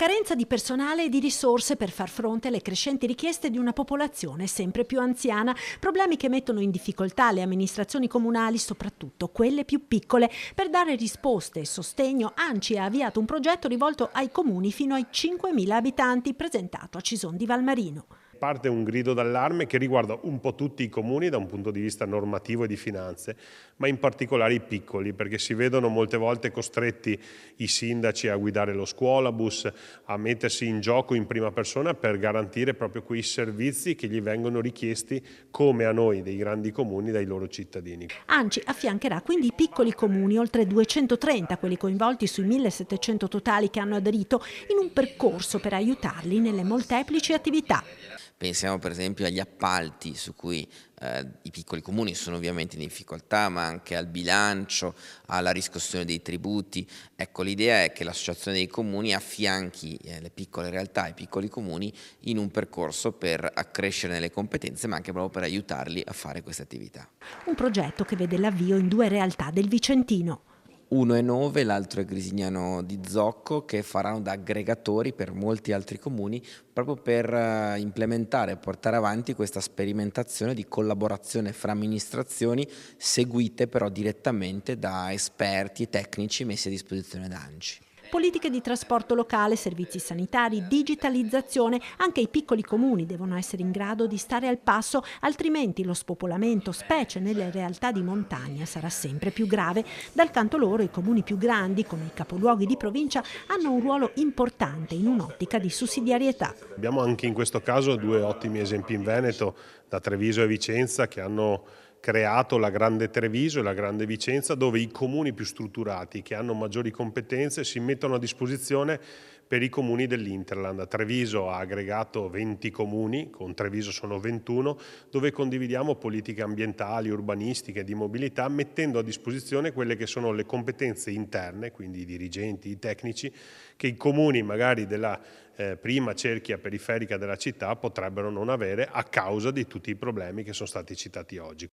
Carenza di personale e di risorse per far fronte alle crescenti richieste di una popolazione sempre più anziana, problemi che mettono in difficoltà le amministrazioni comunali, soprattutto quelle più piccole. Per dare risposte e sostegno, ANCI ha avviato un progetto rivolto ai comuni fino ai 5.000 abitanti, presentato a Cison di Valmarino. Parte un grido d'allarme che riguarda un po' tutti i comuni da un punto di vista normativo e di finanze, ma in particolare i piccoli, perché si vedono molte volte costretti i sindaci a guidare lo scuolabus, a mettersi in gioco in prima persona per garantire proprio quei servizi che gli vengono richiesti, come a noi dei grandi comuni, dai loro cittadini. ANCI affiancherà quindi i piccoli comuni, oltre 230 quelli coinvolti sui 1.700 totali che hanno aderito, in un percorso per aiutarli nelle molteplici attività. Pensiamo per esempio agli appalti su cui i piccoli comuni sono ovviamente in difficoltà, ma anche al bilancio, alla riscossione dei tributi. Ecco, l'idea è che l'associazione dei comuni affianchi le piccole realtà e i piccoli comuni in un percorso per accrescere le competenze, ma anche proprio per aiutarli a fare queste attività. Un progetto che vede l'avvio in 2 realtà del Vicentino. Uno è Nove, l'altro è Grisignano di Zocco, che faranno da aggregatori per molti altri comuni proprio per implementare e portare avanti questa sperimentazione di collaborazione fra amministrazioni seguite però direttamente da esperti e tecnici messi a disposizione da ANCI. Politiche di trasporto locale, servizi sanitari, digitalizzazione, anche i piccoli comuni devono essere in grado di stare al passo, altrimenti lo spopolamento, specie nelle realtà di montagna, sarà sempre più grave. Dal canto loro i comuni più grandi, come i capoluoghi di provincia, hanno un ruolo importante in un'ottica di sussidiarietà. Abbiamo anche in questo caso 2 ottimi esempi in Veneto, da Treviso e Vicenza, che hanno creato la Grande Treviso e la Grande Vicenza, dove i comuni più strutturati, che hanno maggiori competenze, si mettono a disposizione per i comuni dell'Interland. Treviso ha aggregato 20 comuni, con Treviso sono 21, dove condividiamo politiche ambientali, urbanistiche, di mobilità, mettendo a disposizione quelle che sono le competenze interne, quindi i dirigenti, i tecnici, che i comuni magari della prima cerchia periferica della città potrebbero non avere a causa di tutti i problemi che sono stati citati oggi.